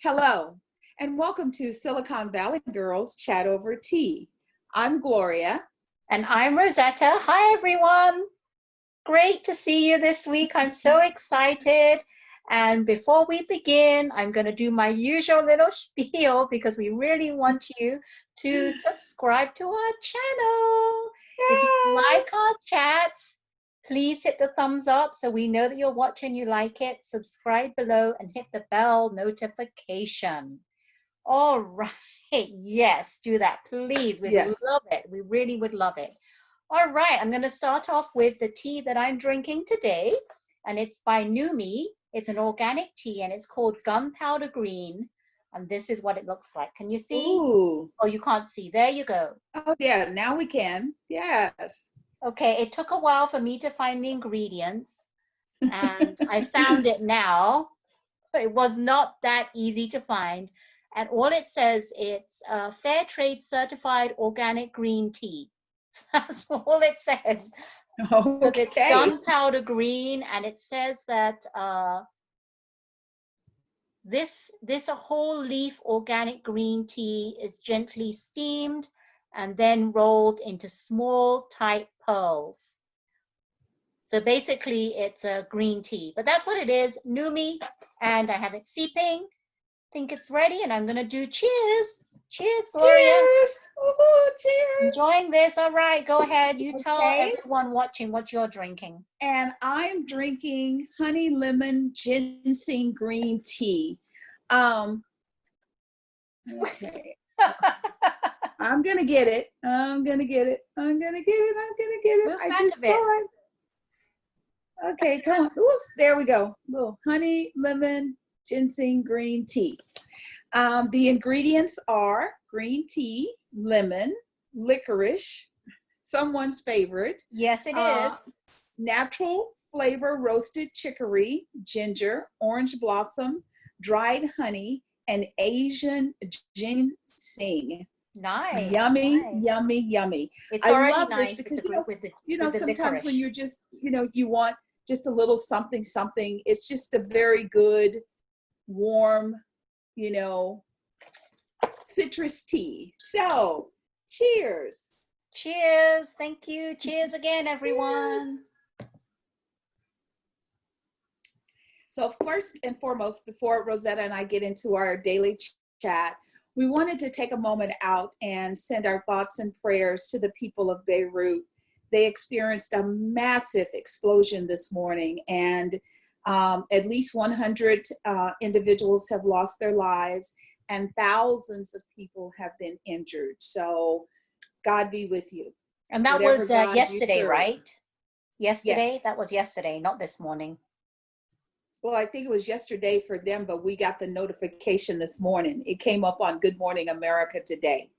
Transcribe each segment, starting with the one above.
Hello, and welcome to Silicon Valley Girls Chat Over Tea. I'm Gloria. And I'm Rosetta. Hi, everyone. Great to see you this week. I'm so excited. And before we begin, I'm going to do my usual little spiel because we really want you to subscribe to our channel. If you like our chats, please hit the thumbs up so we know that you're watching, you like it. Subscribe below and hit the bell notification. All right. Yes, do that, please. We'd love it. We really would love it. All right. I'm going to start off with the tea that I'm drinking today, and it's by Numi. It's an organic tea, and it's called Gunpowder Green. And this is what it looks like. Can you see? Ooh. Oh, you can't see. There you go. Oh, yeah. Now we can. Yes. Okay. It took a while for me to find the ingredients, and I found it now. It was not that easy to find. And all it says, it's fair trade certified organic green tea. That's all it says. Because it's gunpowder green, and it says that this a whole leaf organic green tea is gently steamed and then rolled into small tight pearls. So basically, it's a green tea, but that's what it is. Numi, and I have it seeping. Think it's ready, and I'm gonna do cheers. Cheers, Gloria. Cheers. Ooh, cheers. Enjoying this. All right, go ahead. You tell everyone watching what you're drinking. And I'm drinking honey lemon ginseng green tea. Okay. I'm gonna get it. I'm gonna get it. I'm gonna get it. I'm gonna get it. I just saw it. Okay, come on. Oops, there we go. Little honey lemon ginseng green tea. The ingredients are green tea, lemon, licorice, someone's favorite. Yes, it is. Natural flavor roasted chicory, ginger, orange blossom, dried honey, and Asian ginseng. Nice. Yummy, nice. yummy, yummy. It's already I love nice this because with sometimes licorice. when you're just, you want just a little something, it's just a very good, warm, citrus tea. So, cheers. Cheers. Thank you. Cheers again, everyone. Cheers. So first and foremost, before Rosetta and I get into our daily chat, we wanted to take a moment out and send our thoughts and prayers to the people of Beirut. They experienced a massive explosion this morning, and at least 100 individuals have lost their lives, and thousands of people have been injured. So God be with you. And that was yesterday, right? Yesterday? Yes. That was yesterday, not this morning. Well, I think it was yesterday for them, but we got the notification this morning. It came up on Good Morning America today.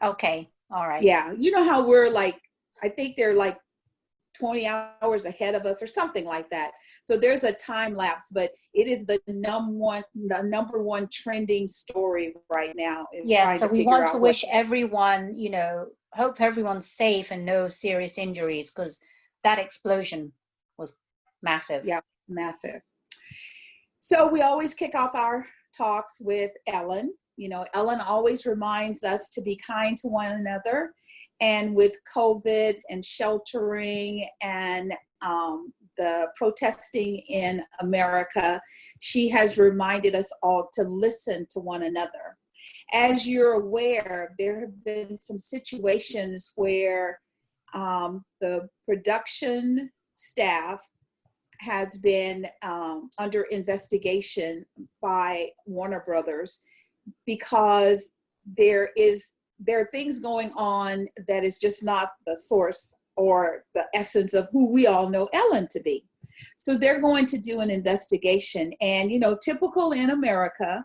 Okay. All right. Yeah. You know how we're like, I think they're like 20 hours ahead of us or something like that. So there's a time lapse, but it is the number one trending story right now. Yes, so we want to wish everyone, hope everyone's safe and no serious injuries, because that explosion was massive. Yeah, massive. So we always kick off our talks with Ellen. Ellen always reminds us to be kind to one another. And with COVID and sheltering and the protesting in America, she has reminded us all to listen to one another. As you're aware, there have been some situations where the production staff has been under investigation by Warner Brothers because there are things going on that is just not the source or the essence of who we all know Ellen to be. So they're going to do an investigation, and typical in America,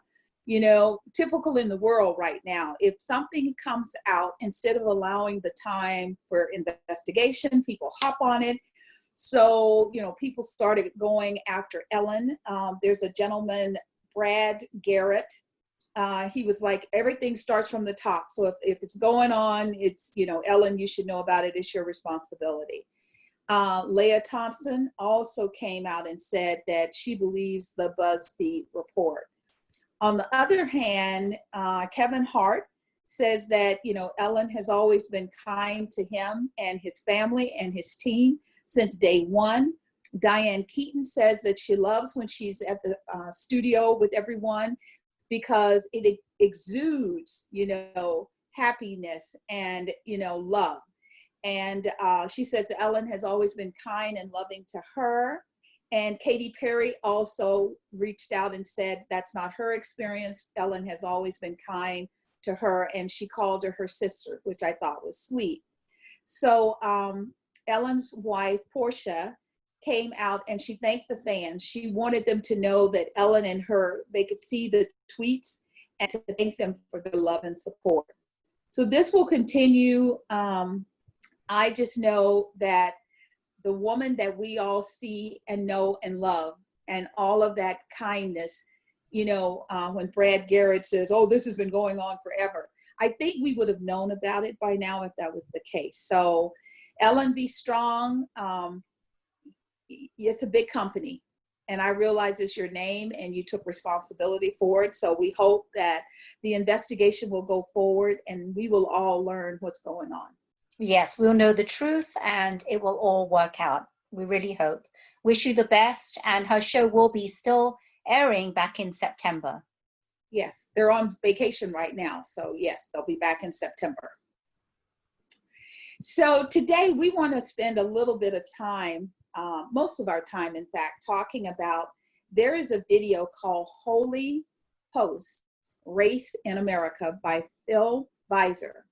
typical in the world right now, if something comes out, instead of allowing the time for investigation, people hop on it. So, people started going after Ellen. There's a gentleman, Brad Garrett. He was like, everything starts from the top. So if it's going on, it's, Ellen, you should know about it. It's your responsibility. Leah Thompson also came out and said that she believes the BuzzFeed report. On the other hand, Kevin Hart says that, Ellen has always been kind to him and his family and his team since day one. Diane Keaton says that she loves when she's at the studio with everyone because it exudes, happiness and, love. And she says that Ellen has always been kind and loving to her. And Katy Perry also reached out and said that's not her experience. Ellen has always been kind to her, and she called her sister, which I thought was sweet. So Ellen's wife, Portia, came out and she thanked the fans. She wanted them to know that Ellen and her, they could see the tweets and to thank them for their love and support. So this will continue. I just know that the woman that we all see and know and love, and all of that kindness, when Brad Garrett says, oh, this has been going on forever, I think we would have known about it by now if that was the case. So Ellen, be strong. It's a big company, and I realize it's your name and you took responsibility for it. So we hope that the investigation will go forward and we will all learn what's going on. Yes, we'll know the truth and it will all work out. We really hope. Wish you the best, and her show will be still airing back in September. Yes, they're on vacation right now. So yes, they'll be back in September. So today we want to spend a little bit of time, most of our time, in fact, talking about, there is a video called Holy Post, Race in America by Phil Visor.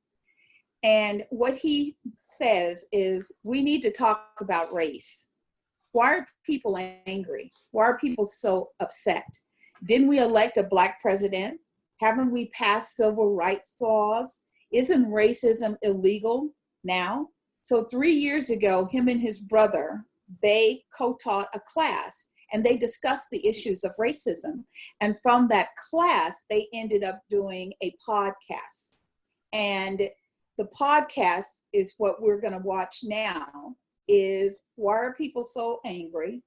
And what he says is we need to talk about race. Why are people angry? Why are people so upset? Didn't we elect a Black president? Haven't we passed civil rights laws? Isn't racism illegal now? So 3 years ago, him and his brother, they co-taught a class and they discussed the issues of racism. And from that class, they ended up doing a podcast. And the podcast is what we're going to watch now, is why are people so angry,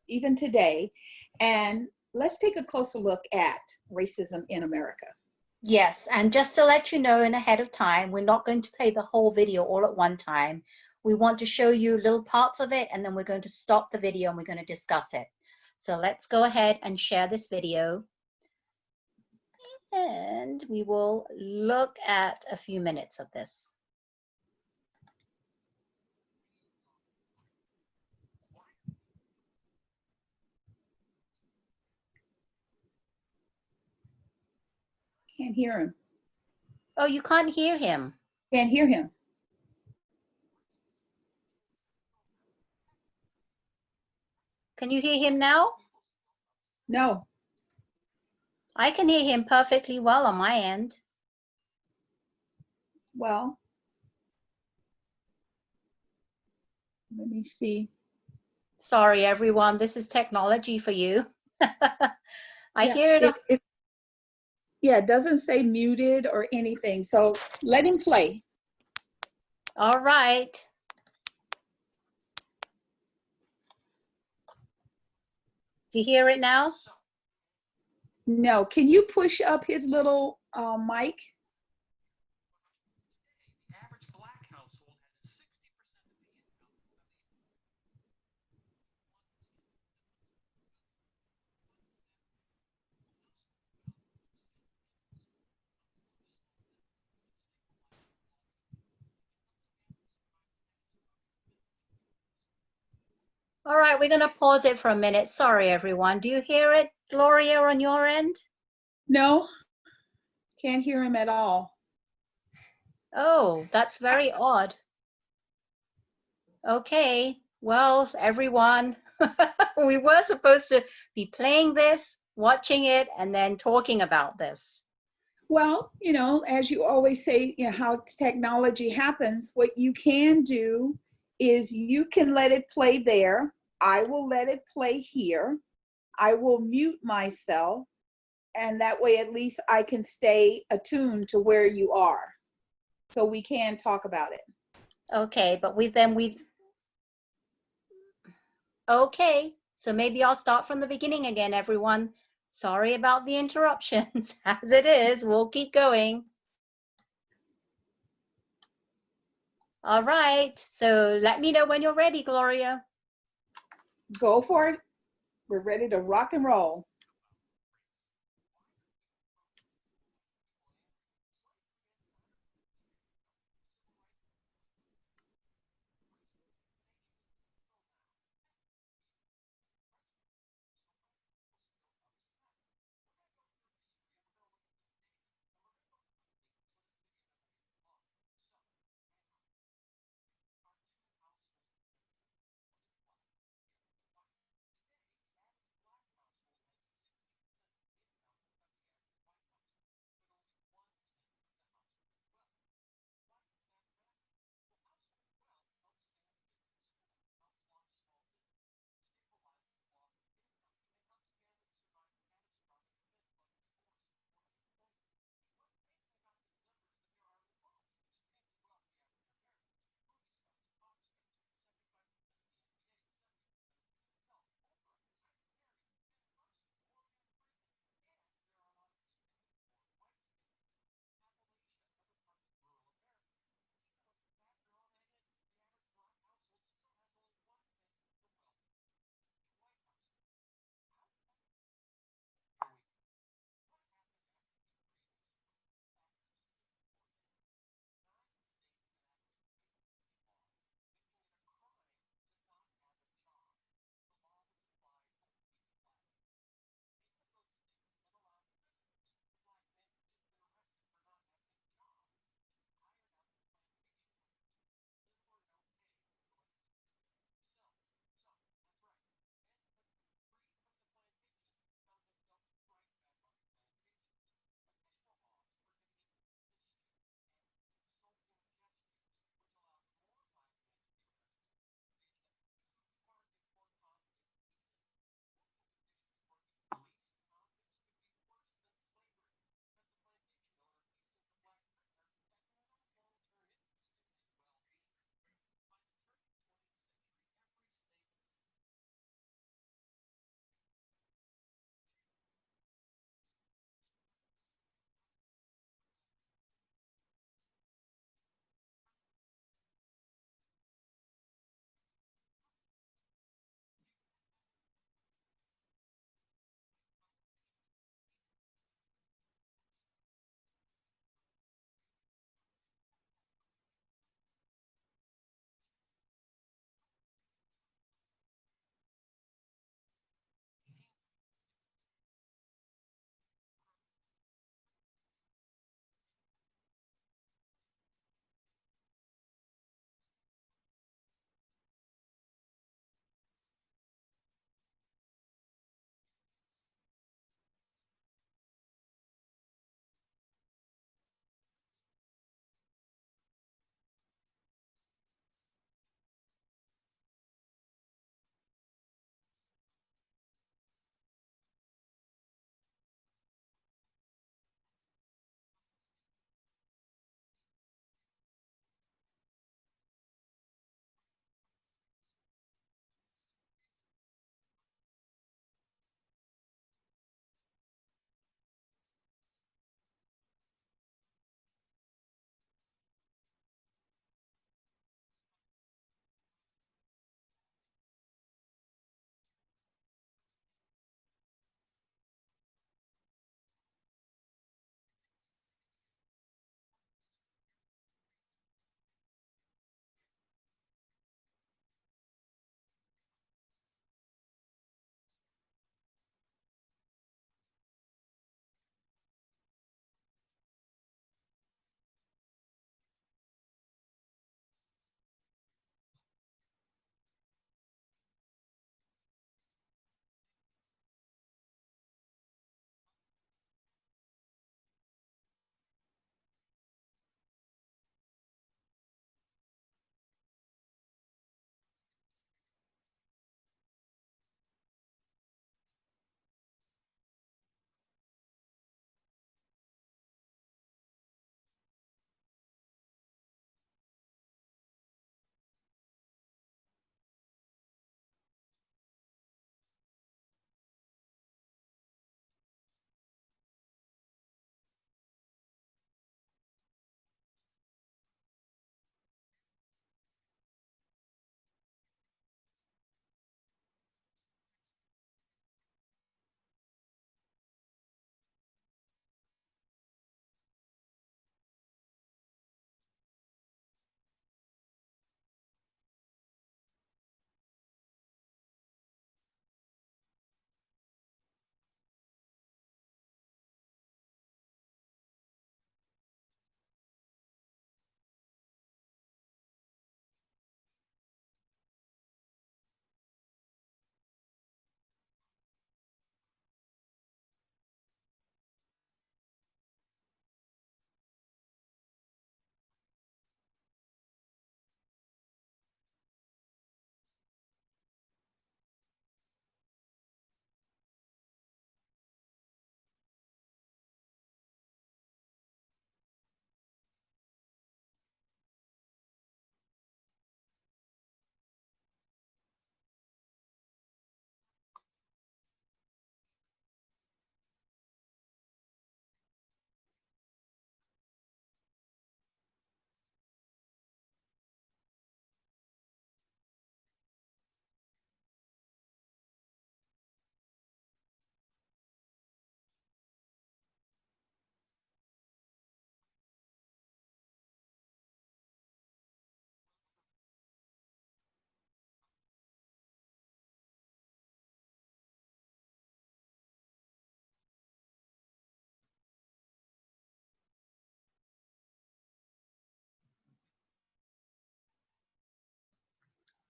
even today? And let's take a closer look at racism in America. Yes, and just to let you know in ahead of time, we're not going to play the whole video all at one time. We want to show you little parts of it, and then we're going to stop the video and we're going to discuss it. So let's go ahead and share this video. And we will look at a few minutes of this. Can't hear him. Oh, you can't hear him. Can't hear him. Can you hear him now? No. I can hear him perfectly well on my end. Well, let me see. Sorry, everyone. This is technology for you. I hear it. Yeah, it doesn't say muted or anything. So let him play. All right. Do you hear it now? No. Can you push up his little mic? All right, we're going to pause it for a minute. Sorry, everyone. Do you hear it, Gloria, on your end? No, can't hear him at all. Oh, that's very odd. Okay, well, everyone, we were supposed to be playing this, watching it, and then talking about this. Well, as you always say, how technology happens, what you can do is you can let it play there. I will let it play here. I will mute myself, and that way at least I can stay attuned to where you are, so we can talk about it. Okay, but okay, so maybe I'll start from the beginning again, everyone. Sorry about the interruptions. As it is, we'll keep going. All right, so let me know when you're ready, Gloria. Go for it. We're ready to rock and roll.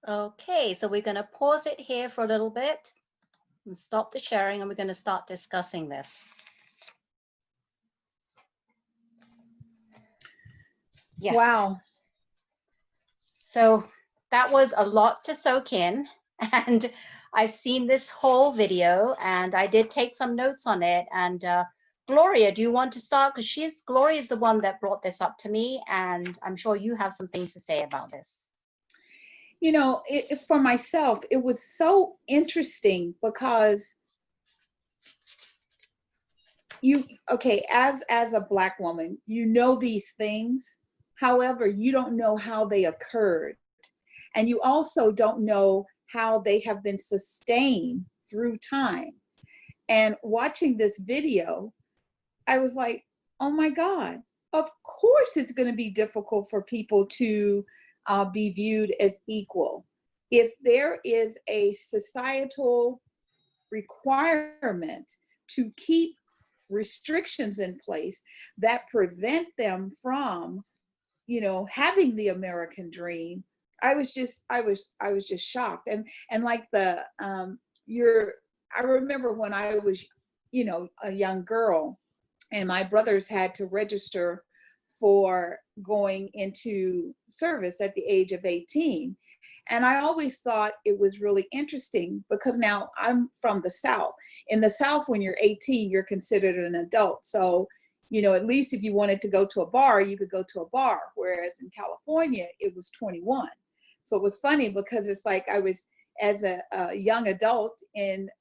Okay, so we're going to pause it here for a little bit and stop the sharing, and we're going to start discussing this. Yes. Wow. So that was a lot to soak in, and I've seen this whole video, and I did take some notes on it. And Gloria, do you want to start? Because Gloria is the one that brought this up to me, and I'm sure you have some things to say about this. You know, for myself, it was so interesting because as a Black woman, you know these things. However, you don't know how they occurred. And you also don't know how they have been sustained through time. And watching this video, I was like, oh my God, of course it's going to be difficult for people to be viewed as equal. If there is a societal requirement to keep restrictions in place that prevent them from, having the American dream, I was just shocked. And like I remember when I was, a young girl, and my brothers had to register for going into service at the age of 18. And I always thought it was really interesting because now I'm from the South. In the South, when you're 18, you're considered an adult. So, at least if you wanted to go to a bar, you could go to a bar. Whereas in California, it was 21. So it was funny because it's like I was, as a young adult in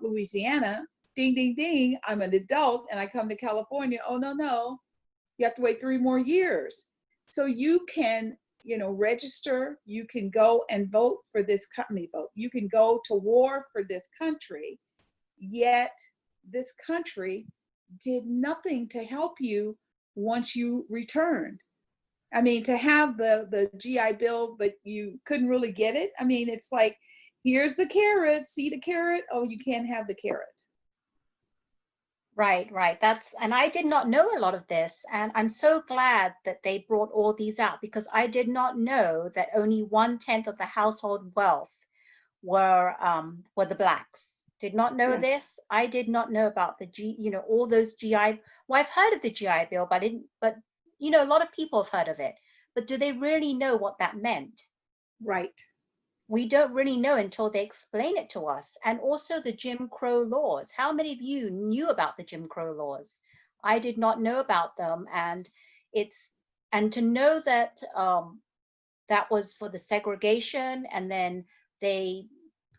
Louisiana, ding, ding, ding, I'm an adult and I come to California. Oh, no, you have to wait 3 more years. So you can, register, you can go and vote for this company, you can go to war for this country, yet this country did nothing to help you once you returned. I mean, to have the GI Bill, but you couldn't really get it. I mean, it's like, here's the carrot, see the carrot? Oh, you can't have the carrot. Right. And I did not know a lot of this. And I'm so glad that they brought all these out, because I did not know that only 1/10 of the household wealth were the Blacks. Did not know this. I did not know about the all those GI. Well, I've heard of the GI Bill, but a lot of people have heard of it. But do they really know what that meant? Right. We don't really know until they explain it to us. And also the Jim Crow laws. How many of you knew about the Jim Crow laws? I did not know about them. And to know that that was for the segregation, and then they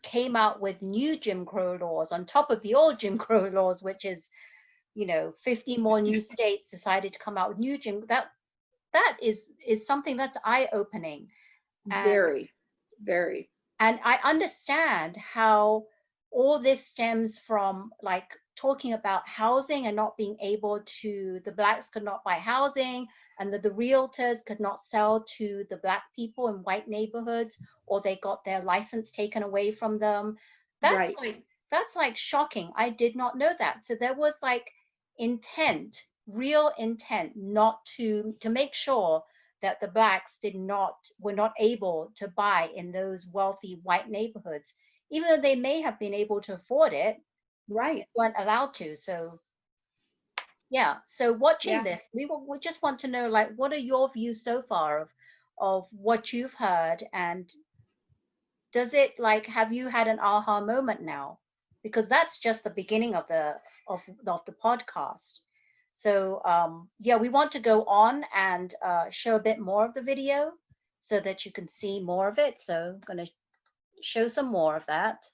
came out with new Jim Crow laws on top of the old Jim Crow laws, which is, 50 more new states decided to come out with new that is something that's eye-opening. Very, very. And I understand how all this stems from, like, talking about housing and not being able to, the Blacks could not buy housing, and the realtors could not sell to the Black people in white neighborhoods, or they got their license taken away from them. That's right. that's like shocking. I did not know that. So there was like real intent not to make sure that the Blacks were not able to buy in those wealthy white neighborhoods, even though they may have been able to afford it. Right. They weren't allowed to. So yeah. So watching this, we just want to know, like, what are your views so far of what you've heard, and does it, like, have you had an aha moment now? Because that's just the beginning of the podcast. So yeah, we want to go on and show a bit more of the video so that you can see more of it. So I'm going to show some more of that.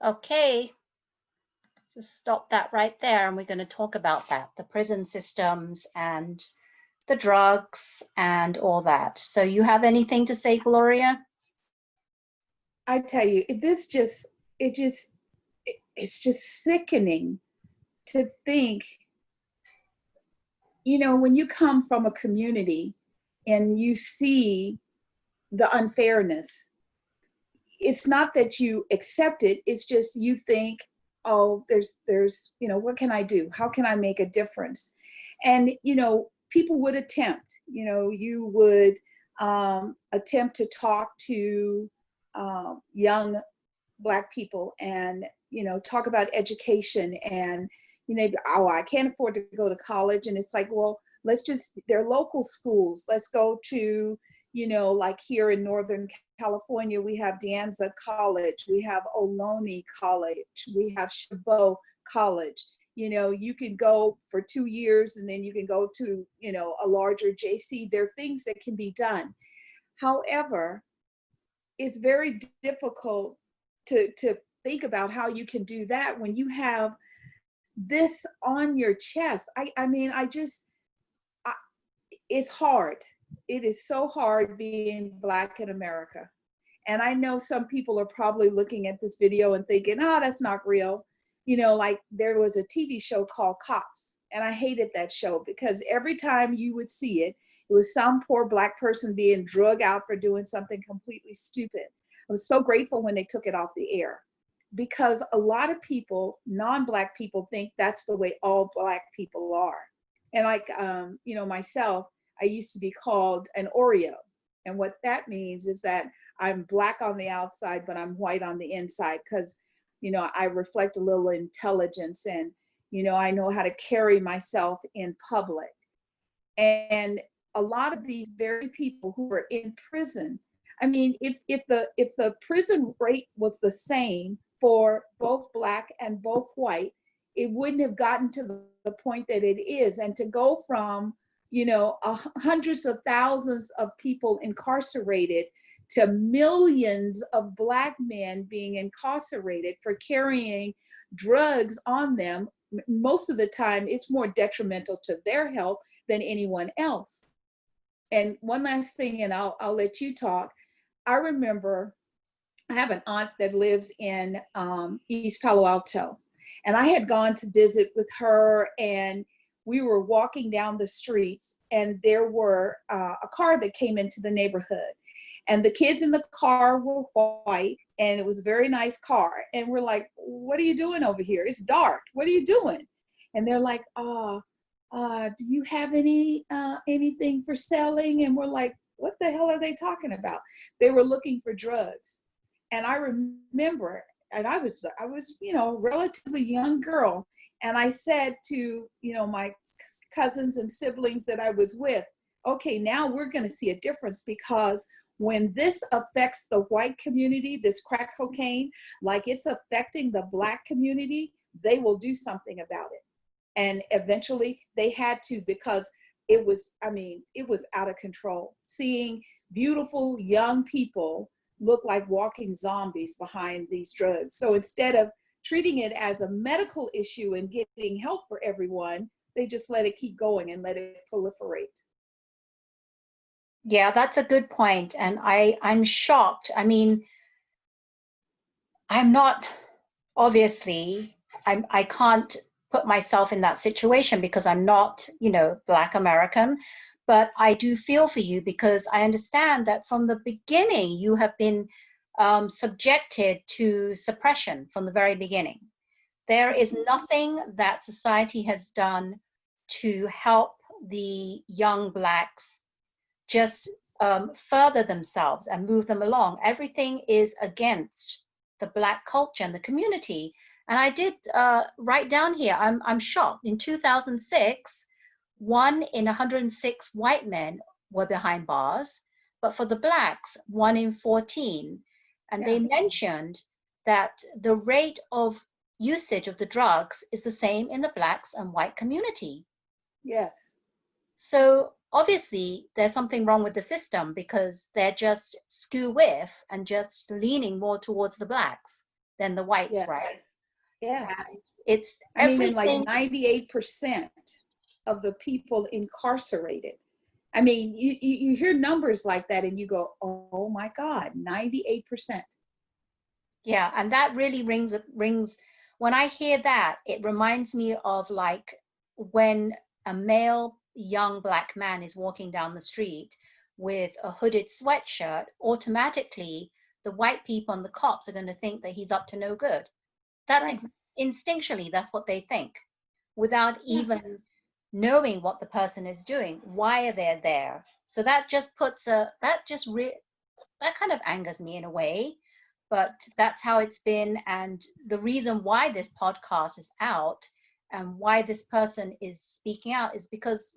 Okay, just stop that right there, and we're going to talk about that, the prison systems and the drugs and all that. So you have anything to say, Gloria? I tell you, it's just sickening to think, when you come from a community and you see the unfairness, it's not that you accept it, it's just you think, oh, there's what can I do, how can I make a difference? And people would attempt, you would attempt to talk to young Black people and talk about education, and oh, I can't afford to go to college, and it's like, well, they're local schools, let's go to, like here in Northern California, we have De Anza College, we have Ohlone College, we have Chabot College. You can go for 2 years and then you can go to, a larger JC. There are things that can be done. However, it's very difficult to think about how you can do that when you have this on your chest. It's hard. It is so hard being Black in America. And I know some people are probably looking at this video and thinking, oh, that's not real. Like there was a TV show called Cops, and I hated that show because every time you would see it, it was some poor Black person being drug out for doing something completely stupid. I was so grateful when they took it off the air, because a lot of people, non-Black people, think that's the way all Black people are. And like, myself, I used to be called an Oreo. And what that means is that I'm Black on the outside, but I'm white on the inside, because, I reflect a little intelligence, and, I know how to carry myself in public. And a lot of these very people who are in prison, I mean, if the prison rate was the same for both Black and both white, it wouldn't have gotten to the point that it is. And to go from, hundreds of thousands of people incarcerated to millions of Black men being incarcerated for carrying drugs on them, most of the time it's more detrimental to their health than anyone else. And one last thing, and I'll let you talk. I remember I have an aunt that lives in East Palo Alto, and I had gone to visit with her, and we were walking down the streets, and there were a car that came into the neighborhood, and the kids in the car were white, and it was a very nice car. And we're like, what are you doing over here? It's dark. What are you doing? And they're like, do you have anything for selling? And we're like, what the hell are they talking about? They were looking for drugs. And I remember, and I was, relatively young girl. And I said to, my cousins and siblings that I was with, okay, now we're going to see a difference, because when this affects the white community, this crack cocaine, like it's affecting the Black community, they will do something about it. And eventually they had to, because it was out of control. Seeing beautiful young people look like walking zombies behind these drugs. So instead of treating it as a medical issue and getting help for everyone, they just let it keep going and let it proliferate. Yeah, that's a good point. And I'm shocked. I mean, I'm not, obviously, I can't put myself in that situation because I'm not, Black American, but I do feel for you, because I understand that from the beginning you have been subjected to suppression from the very beginning. There is nothing that society has done to help the young Blacks just further themselves and move them along. Everything is against the Black culture and the community. And I did write down here, I'm shocked. In 2006, 1 in 106 white men were behind bars, but for the Blacks, 1 in 14. And they mentioned that the rate of usage of the drugs is the same in the Blacks and white community. Yes. So obviously there's something wrong with the system, because they're just skew with and just leaning more towards the Blacks. than the whites, Yes. right? Yes. And it's I mean, in everything. like 98% of the people incarcerated. I mean, you hear numbers like that and you go, oh my God, 98%. Yeah, and that really rings when I hear that, it reminds me of like when a male young black man is walking down the street with a hooded sweatshirt, automatically the white people and the cops are going to think that he's up to no good. That's Right. instinctually, that's what they think, without Yeah. even knowing what the person is doing. Why are they there? So that just puts a, that kind of angers me in a way, but that's how it's been. And the reason why this podcast is out and why this person is speaking out is because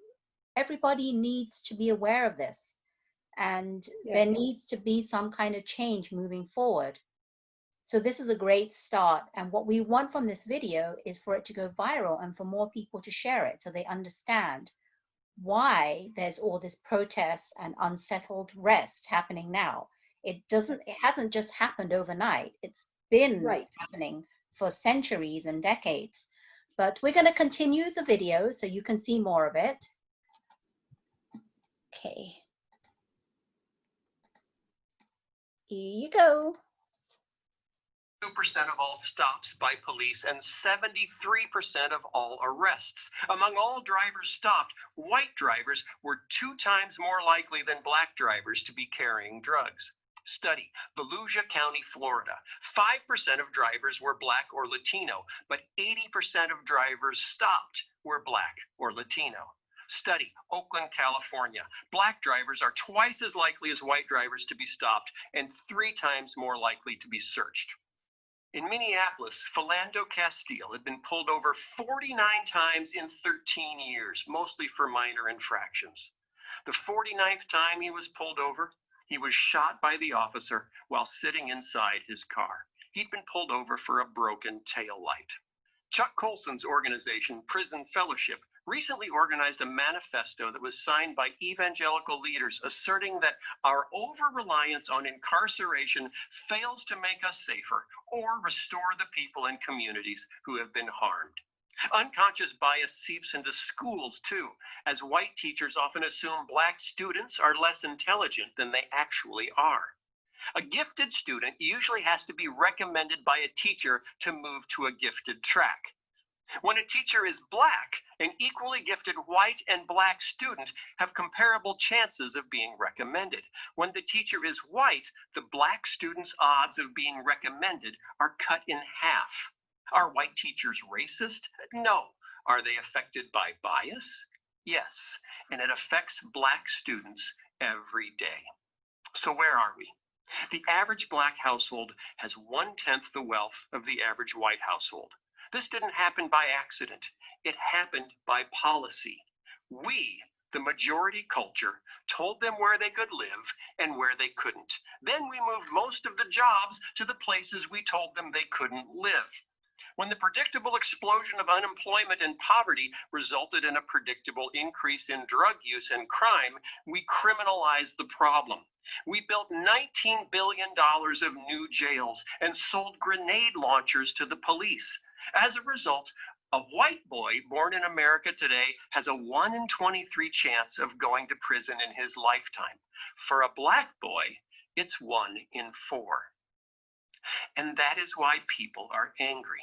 everybody needs to be aware of this. And there Yes. needs to be some kind of change moving forward. So this is a great start. And what we want from this video is for it to go viral and for more people to share it so they understand why there's all this protest and unsettled rest happening now. It hasn't just happened overnight. It's been Right. happening for centuries and decades. But we're going to continue the video so you can see more of it. Okay. Here you go. 2% of all stops by police and 73% of all arrests. Among all drivers stopped, white drivers were 2 times more likely than black drivers to be carrying drugs. Study, Volusia County, Florida. 5% of drivers were black or Latino, but 80% of drivers stopped were black or Latino. Study, Oakland, California. Black drivers are twice as likely as white drivers to be stopped and 3 times more likely to be searched. In Minneapolis, Philando Castile had been pulled over 49 times in 13 years, mostly for minor infractions. The 49th time he was pulled over, he was shot by the officer while sitting inside his car. He'd been pulled over for a broken tail light. Chuck Colson's organization, Prison Fellowship, recently organized a manifesto that was signed by evangelical leaders asserting that our over-reliance on incarceration fails to make us safer or restore the people and communities who have been harmed. Unconscious bias seeps into schools too, as white teachers often assume black students are less intelligent than they actually are. A gifted student usually has to be recommended by a teacher to move to a gifted track. When a teacher is black, an equally gifted white and black student have comparable chances of being recommended. When the teacher is white, the black student's odds of being recommended are cut in half. Are white teachers racist? No. Are they affected by bias? Yes, and it affects black students every day. So where are we? The average black household has 1/10 the wealth of the average white household. This didn't happen by accident. It happened by policy. We, the majority culture, told them where they could live and where they couldn't. Then we moved most of the jobs to the places we told them they couldn't live. When the predictable explosion of unemployment and poverty resulted in a predictable increase in drug use and crime, we criminalized the problem. We built $19 billion of new jails and sold grenade launchers to the police. As a result, a white boy born in America today has a 1 in 23 chance of going to prison in his lifetime. For a black boy, it's 1 in 4. And that is why people are angry.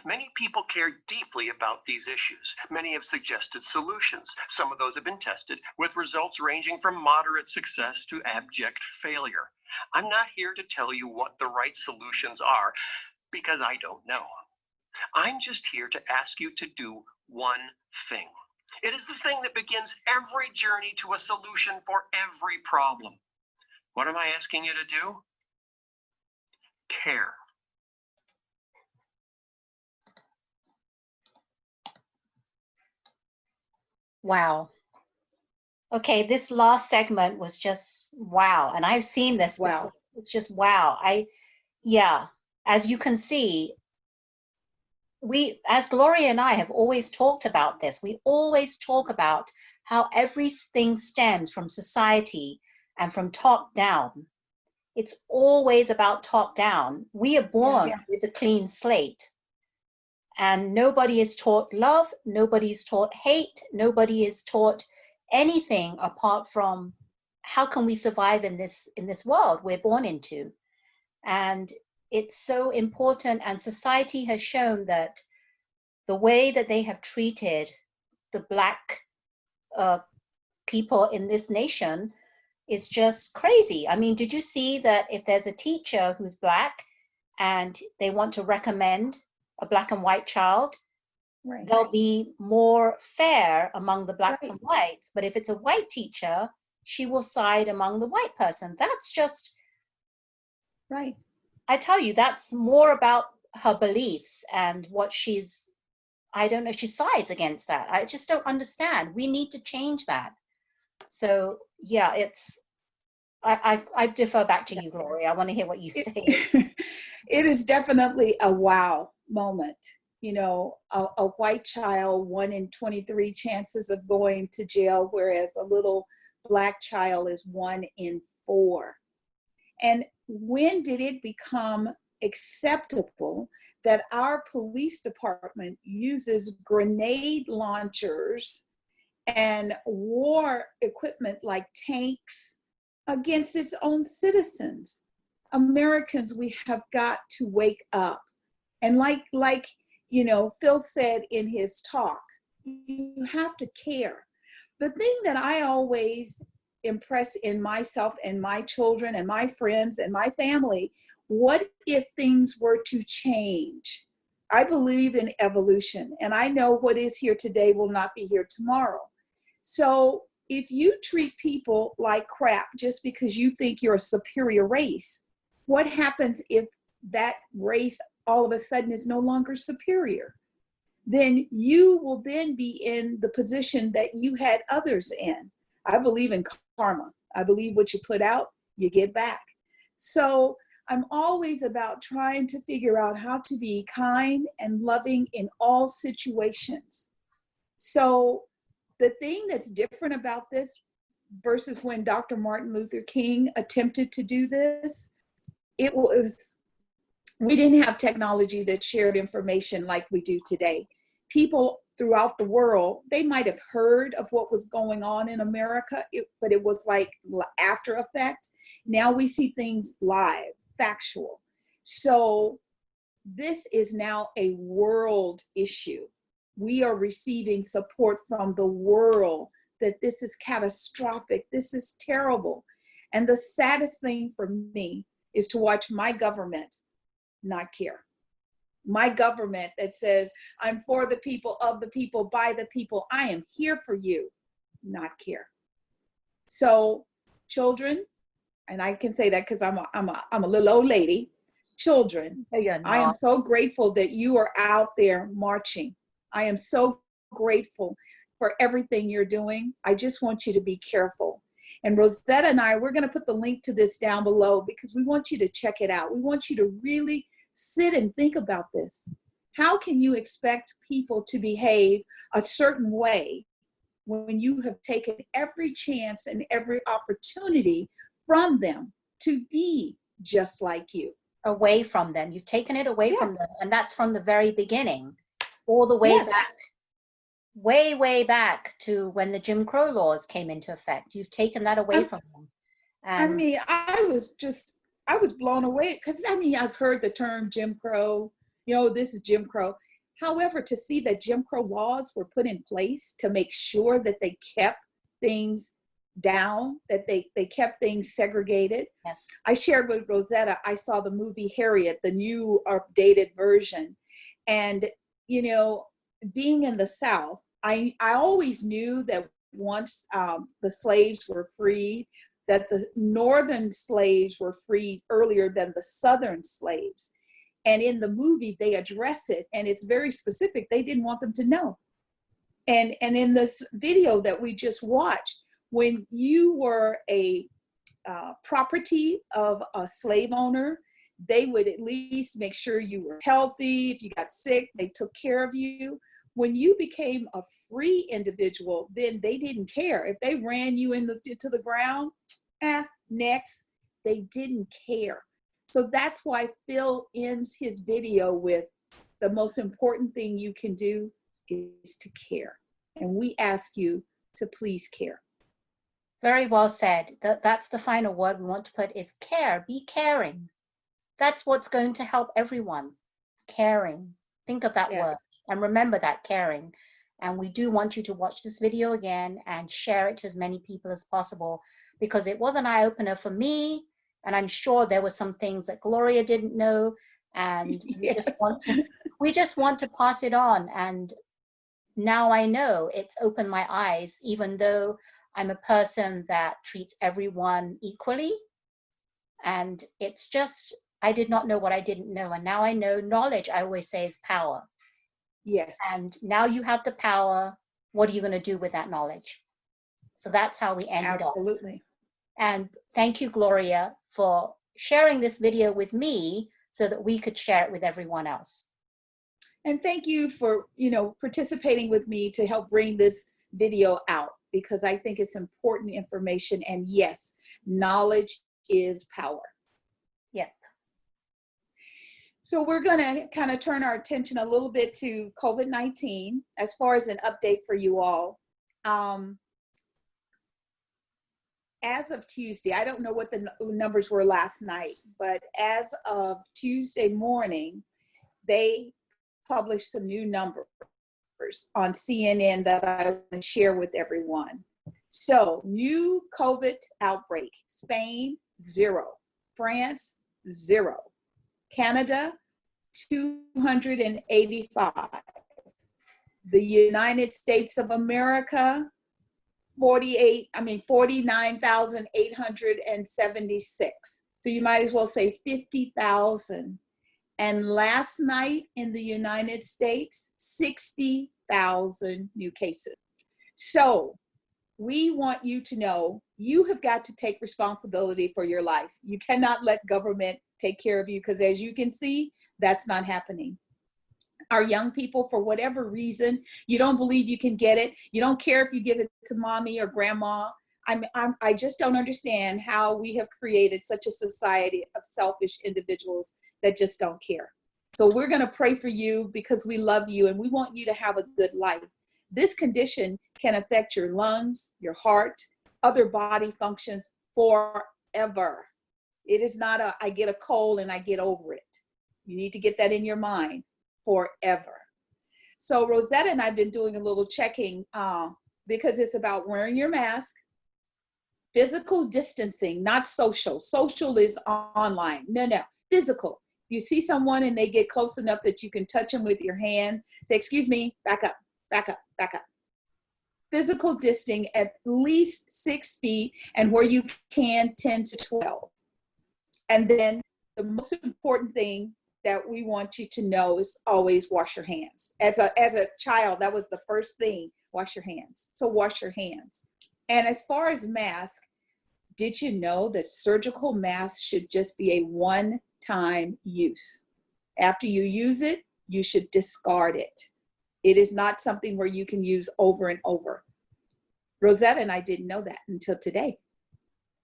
Many people care deeply about these issues. Many have suggested solutions. Some of those have been tested, with results ranging from moderate success to abject failure. I'm not here to tell you what the right solutions are, because I don't know. I'm just here to ask you to do one thing. It is the thing that begins every journey to a solution for every problem. What am I asking you to do? Care. Wow. Okay, this last segment was just wow. And I've seen this before. Wow. It's just wow. Yeah, as you can see, as Gloria and I have always talked about this, we always talk about how everything stems from society and from top down. It's always about top down. We are born with a clean slate, and nobody is taught love, nobody is taught hate, nobody is taught anything apart from how can we survive in this world we're born into. And it's so important, and society has shown that the way that they have treated the Black people in this nation is just crazy. I mean, did you see that if there's a teacher who's Black and they want to recommend a Black and white child, Right. they'll be more fair among the Blacks Right. and whites. But if it's a white teacher, she will side among the white person. That's just, Right. I tell you, that's more about her beliefs and what she's, I don't know, she sides against that. I just don't understand. We need to change that. So yeah, it's, I defer back to you, Gloria. I want to hear what you say. It is definitely a wow moment. You know, a white child, 1 in 23 chances of going to jail, whereas a little Black child is 1 in 4. And when did it become acceptable that our police department uses grenade launchers and war equipment like tanks against its own citizens? Americans, we have got to wake up. And like you know, Phil said in his talk, you have to care. The thing that I always impress in myself and my children and my friends and my family, what if things were to change? I believe in evolution, and I know what is here today will not be here tomorrow. So if you treat people like crap just because you think you're a superior race, what happens if that race all of a sudden is no longer superior? Then you will then be in the position that you had others in. I believe in karma. I believe what you put out, you get back. So I'm always about trying to figure out how to be kind and loving in all situations. So the thing that's different about this versus when Dr. Martin Luther King attempted to do this, it was, we didn't have technology that shared information like we do today. People throughout the world, they might have heard of what was going on in America, but it was like after effect. Now we see things live, factual. So this is now a world issue. We are receiving support from the world that this is catastrophic, this is terrible. And the saddest thing for me is to watch my government not care. My government that says, I'm for the people, of the people, by the people, I am here for you, not care. So children, and I can say that because I'm a little old lady, children, I am so grateful that you are out there marching. I am so grateful for everything you're doing. I just want you to be careful. And Rosetta and I, we're going to put the link to this down below because we want you to check it out. We want you to really sit and think about this. How can you expect people to behave a certain way when you have taken every chance and every opportunity from them to be just like you? Away from them. You've taken it away from Yes. them. And that's from the very beginning, all the way Yes. back, way back to when the Jim Crow laws came into effect. You've taken that away from them. And I mean, I was blown away because I mean, I've heard the term Jim Crow, you know, this is Jim Crow. However, to see that Jim Crow laws were put in place to make sure that they kept things down, that they kept things segregated. yes, I shared with Rosetta, I saw the movie Harriet, the new updated version. And, you know, being in the South, I always knew that once the slaves were freed, that the northern slaves were freed earlier than the southern slaves. And in the movie, they address it, and it's very specific. They didn't want them to know. And in this video that we just watched, when you were a property of a slave owner, they would at least make sure you were healthy. If you got sick, they took care of you. When you became a free individual, then they didn't care. If they ran you into the ground, next. they didn't care. So that's why Phil ends his video with, the most important thing you can do is to care. And we ask you to please care. Very well said. That's the final word we want to put is care. Be caring. That's what's going to help everyone. Caring. Think of that word and remember that, caring. And we do want you to watch this video again and share it to as many people as possible, because it was an eye-opener for me. And I'm sure there were some things that Gloria didn't know. And we just want to pass it on. And now I know it's opened my eyes, even though I'm a person that treats everyone equally. And it's just, I did not know what I didn't know. And now I know. Knowledge, I always say, is power. Yes. And now you have the power. What are you going to do with that knowledge? So that's how we ended up. Absolutely. And thank you, Gloria, for sharing this video with me so that we could share it with everyone else. And thank you for, participating with me to help bring this video out, because I think it's important information. And yes, knowledge is power. Yep. So we're going to kind of turn our attention a little bit to COVID-19 as far as an update for you all. As of Tuesday, I don't know what the numbers were last night, but as of Tuesday morning, they published some new numbers on CNN that I want to share with everyone. So, new COVID outbreak: Spain, 0. France, 0. Canada, 285. The United States of America, 49,876. So you might as well say 50,000. And last night in the United States, 60,000 new cases. So we want you to know you have got to take responsibility for your life. You cannot let government take care of you, because as you can see, that's not happening. Our young people, for whatever reason, you don't believe you can get it. You don't care if you give it to mommy or grandma. I just don't understand how we have created such a society of selfish individuals that just don't care. So we're going to pray for you because we love you and we want you to have a good life. This condition can affect your lungs, your heart, other body functions forever. It is not I get a cold and I get over it. You need to get that in your mind. Forever. So Rosetta and I have been doing a little checking because it's about wearing your mask, physical distancing, not social. Social is online. No, physical. You see someone and they get close enough that you can touch them with your hand. Say, excuse me, back up, back up, back up. Physical distancing at least 6 feet, and where you can 10 to 12. And then the most important thing that we want you to know is always wash your hands. As a child, that was the first thing, wash your hands. So wash your hands. And as far as masks, did you know that surgical masks should just be a one-time use? After you use it, you should discard it. It is not something where you can use over and over. Rosetta and I didn't know that until today.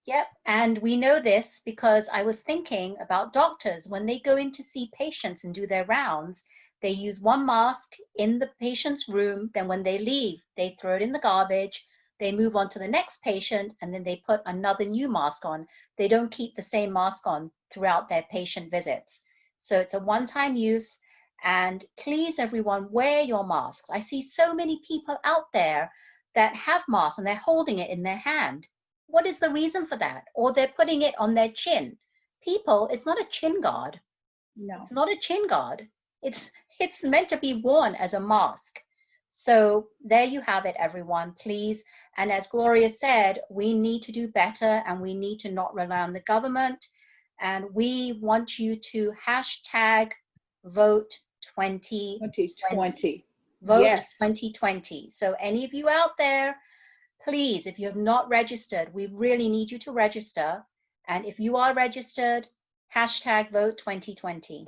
Yep, and we know this because I was thinking about doctors. When they go in to see patients and do their rounds, they use one mask in the patient's room. Then when they leave, they throw it in the garbage. They move on to the next patient, and then they put another new mask on. They don't keep the same mask on throughout their patient visits. So it's a one-time use. And please, everyone, wear your masks. I see so many people out there that have masks and they're holding it in their hand. What is the reason for that? Or they're putting it on their chin. People, it's not a chin guard. No. It's not a chin guard. It's meant to be worn as a mask. So there you have it, everyone, please. And as Gloria said, we need to do better and we need to not rely on the government. And we want you to hashtag vote 2020. Vote yes. 2020. So any of you out there, please, if you have not registered, we really need you to register. And if you are registered, hashtag vote 2020.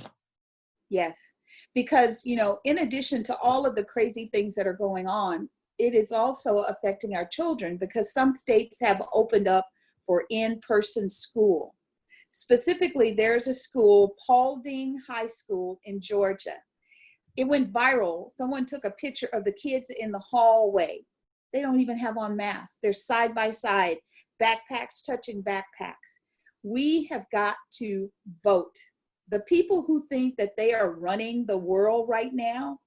Yes, because, in addition to all of the crazy things that are going on, it is also affecting our children because some states have opened up for in-person school. Specifically, there's a school, Paulding High School in Georgia. It went viral. Someone took a picture of the kids in the hallway. They don't even have on masks. They're side by side, backpacks touching backpacks. We have got to vote. The people who think that they are running the world right now,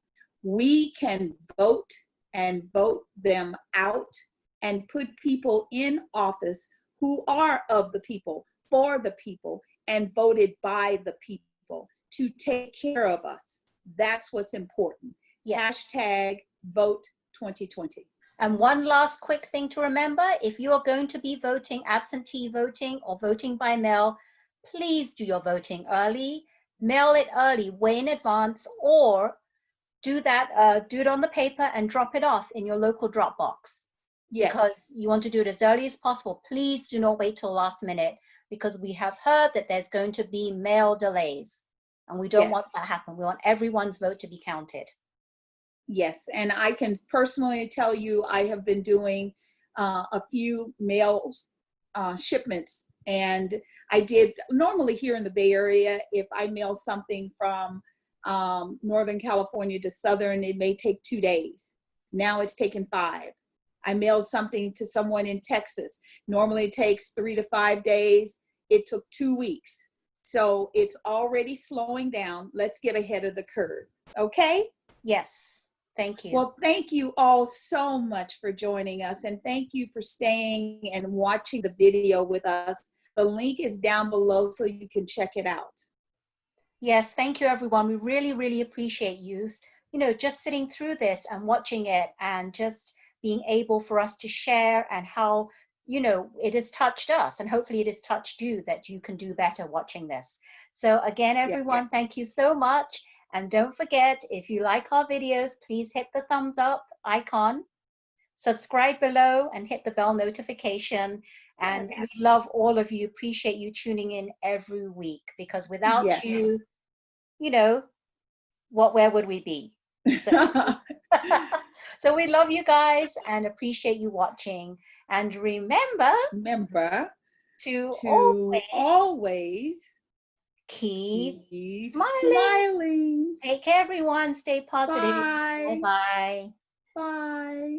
we can vote and vote them out and put people in office who are of the people, for the people, and voted by the people to take care of us. That's what's important. Yes. Hashtag vote 2020. And one last quick thing to remember, if you are going to be voting, absentee voting or voting by mail, please do your voting early, mail it early, way in advance, or do it on the paper and drop it off in your local drop box. Yes. Because you want to do it as early as possible. Please do not wait till last minute, because we have heard that there's going to be mail delays, and we don't want that to happen. We want everyone's vote to be counted. Yes, and I can personally tell you I have been doing a few mail shipments, and I did normally here in the Bay Area, if I mail something from Northern California to Southern, it may take 2 days. Now it's taken 5. I mailed something to someone in Texas. Normally it takes 3 to 5 days. It took 2 weeks. So it's already slowing down. Let's get ahead of the curve. Okay? Yes. Thank you. Well, thank you all so much for joining us, and thank you for staying and watching the video with us. The link is down below so you can check it out. Yes, thank you, everyone. We really, really appreciate you, just sitting through this and watching it, and just being able for us to share, and how, it has touched us, and hopefully it has touched you, that you can do better watching this. So again, everyone, Thank you so much. And don't forget, if you like our videos, please hit the thumbs up icon, subscribe below, and hit the bell notification. And we love all of you, appreciate you tuning in every week, because without you, where would we be? So we love you guys and appreciate you watching. And remember to always keep smiling. Take care, everyone. Stay positive. Bye. Bye-bye. Bye.